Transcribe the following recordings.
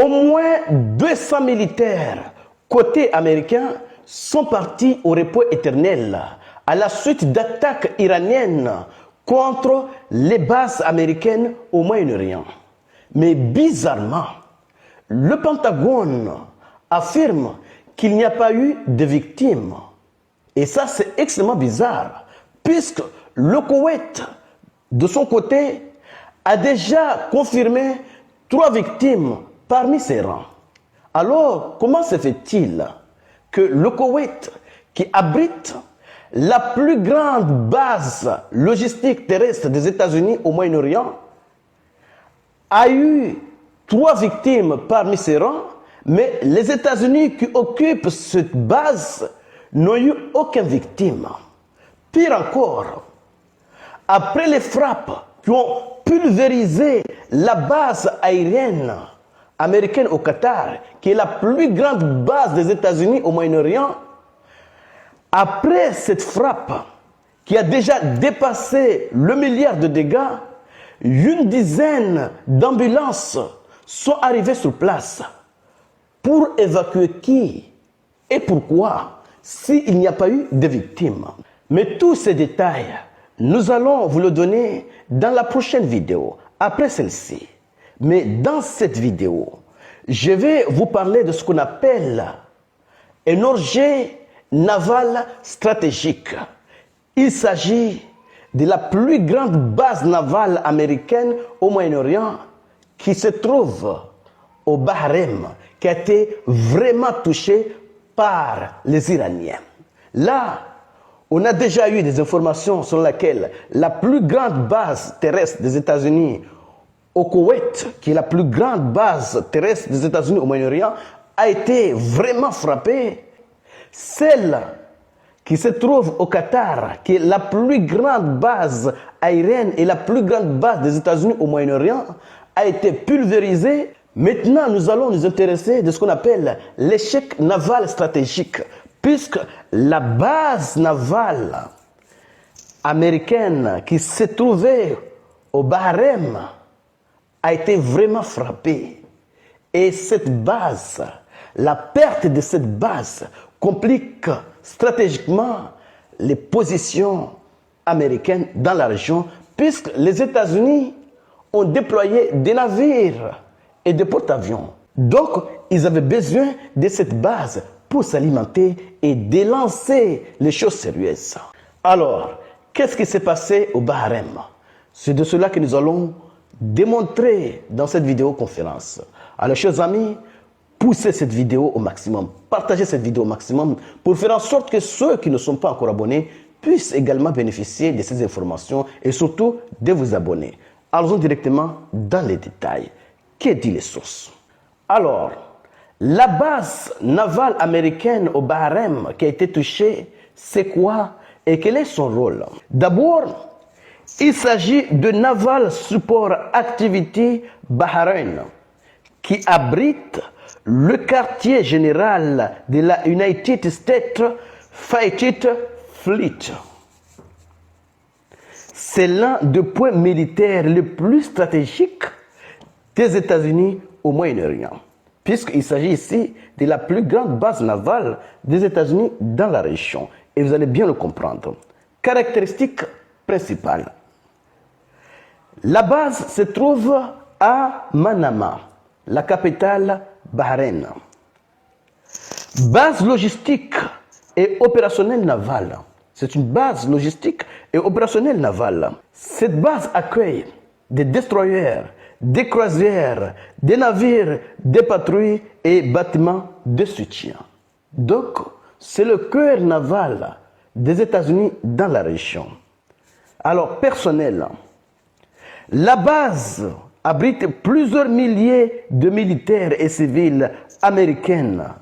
Au moins 200 militaires côté américain sont partis au repos éternel à la suite d'attaques iraniennes contre les bases américaines au Moyen-Orient. Mais bizarrement, le Pentagone affirme qu'il n'y a pas eu de victimes. Et ça, c'est extrêmement bizarre, puisque le Koweït, de son côté, a déjà confirmé 3 victimes parmi ses rangs. Alors, comment se fait-il que le Koweït, qui abrite la plus grande base logistique terrestre des États-Unis au Moyen-Orient, a eu 3 victimes parmi ses rangs, mais les États-Unis qui occupent cette base n'ont eu aucune victime. Pire encore, après les frappes qui ont pulvérisé la base aérienne américaine au Qatar, qui est la plus grande base des États-Unis au Moyen-Orient, après cette frappe qui a déjà dépassé le milliard de dégâts, une dizaine d'ambulances sont arrivées sur place. Pour évacuer qui et pourquoi s'il n'y a pas eu de victimes? Mais tous ces détails, nous allons vous le donner dans la prochaine vidéo, après celle-ci. Mais dans cette vidéo, je vais vous parler de ce qu'on appelle un orgueil naval stratégique. Il s'agit de la plus grande base navale américaine au Moyen-Orient qui se trouve au Bahreïn, qui a été vraiment touché par les Iraniens. Là, on a déjà eu des informations selon lesquelles la plus grande base terrestre des États-Unis au Koweït, qui est la plus grande base terrestre des États-Unis au Moyen-Orient, a été vraiment frappée. Celle qui se trouve au Qatar, qui est la plus grande base aérienne et la plus grande base des États-Unis au Moyen-Orient, a été pulvérisée. Maintenant, nous allons nous intéresser de ce qu'on appelle l'échec naval stratégique, puisque la base navale américaine qui se trouvait au Bahreïn a été vraiment frappée. Et cette base, la perte de cette base complique stratégiquement les positions américaines dans la région, puisque les États-Unis ont déployé des navires et des porte-avions. Donc, ils avaient besoin de cette base pour s'alimenter et délancer les choses sérieuses. Alors, qu'est-ce qui s'est passé au Bahreïn? C'est de cela que nous allons démontrer dans cette vidéoconférence. Alors, chers amis, poussez cette vidéo au maximum, partagez cette vidéo au maximum pour faire en sorte que ceux qui ne sont pas encore abonnés puissent également bénéficier de ces informations et surtout de vous abonner. Allons directement dans les détails. Que disent les sources? Alors, la base navale américaine au Bahreïn qui a été touchée, c'est quoi et quel est son rôle? D'abord, il s'agit de Naval Support Activity Bahreïn qui abrite le quartier général de la United States Fighting Fleet. C'est l'un des points militaires les plus stratégiques des États-Unis au Moyen-Orient, puisqu'il s'agit ici de la plus grande base navale des États-Unis dans la région. Et vous allez bien le comprendre. Caractéristiques principales. La base se trouve à Manama, la capitale Bahreïn. Base logistique et opérationnelle navale. C'est une base logistique et opérationnelle navale. Cette base accueille des destroyers, des croisières, des navires, des patrouilles et bâtiments de soutien. Donc, c'est le cœur naval des États-Unis dans la région. Alors, personnel, la base abrite plusieurs milliers de militaires et civils américains.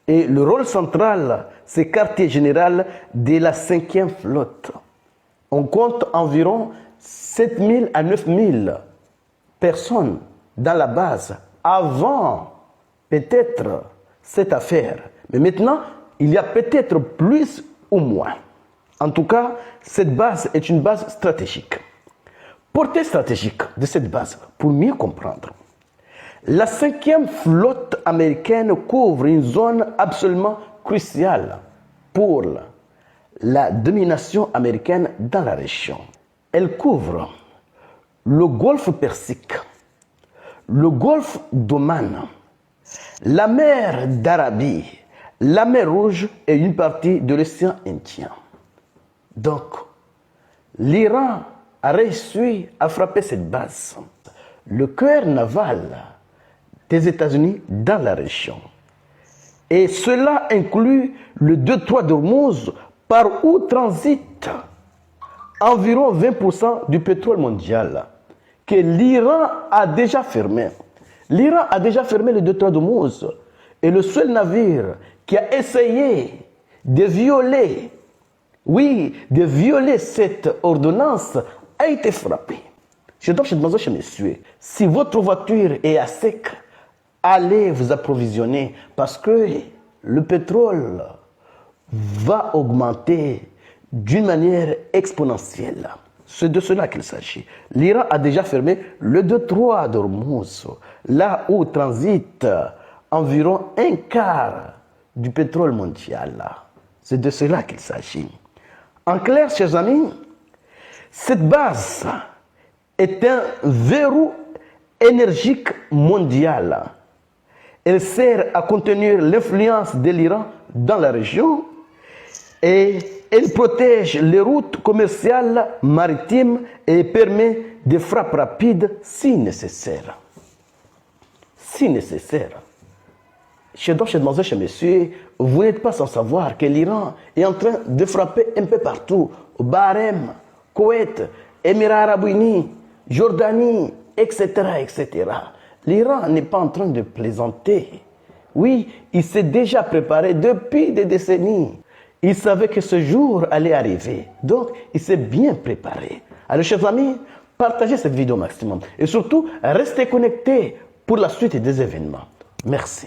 Et le rôle central, c'est quartier général de la 5e flotte. On compte environ 7 000 à 9 000 personnes dans la base avant peut-être cette affaire. Mais maintenant, il y a peut-être plus ou moins. En tout cas, cette base est une base stratégique. Portée stratégique de cette base, pour mieux comprendre. La 5e flotte américaine couvre une zone absolument cruciale pour la domination américaine dans la région. Elle couvre le golfe Persique, le golfe d'Oman, la mer d'Arabie, la mer Rouge et une partie de l'océan Indien. Donc, l'Iran a réussi à frapper cette base, le cœur naval des États-Unis dans la région. Et cela inclut le détroit d'Ormuz par où transite environ 20% du pétrole mondial que l'Iran a déjà fermé. L'Iran a déjà fermé le détroit d'Ormuz et le seul navire qui a essayé de violer, cette ordonnance a été frappé. Je donne chez mademoiselle, chez messieurs, si votre voiture est à sec, allez vous approvisionner parce que le pétrole va augmenter d'une manière exponentielle. C'est de cela qu'il s'agit. L'Iran a déjà fermé le détroit d'Ormuz, là où transite environ un quart du pétrole mondial. C'est de cela qu'il s'agit. En clair, chers amis, cette base est un verrou énergique mondial. Elle sert à contenir l'influence de l'Iran dans la région et elle protège les routes commerciales maritimes et permet des frappes rapides si nécessaire. Si nécessaire. Chez mademoiselle, chez messieurs, vous n'êtes pas sans savoir que l'Iran est en train de frapper un peu partout. Bahreïn, Koweït, Émirats arabes unis, Jordanie, etc., etc. L'Iran n'est pas en train de plaisanter. Oui, il s'est déjà préparé depuis des décennies. Il savait que ce jour allait arriver. Donc, il s'est bien préparé. Alors, chers amis, partagez cette vidéo au maximum. Et surtout, restez connectés pour la suite des événements. Merci.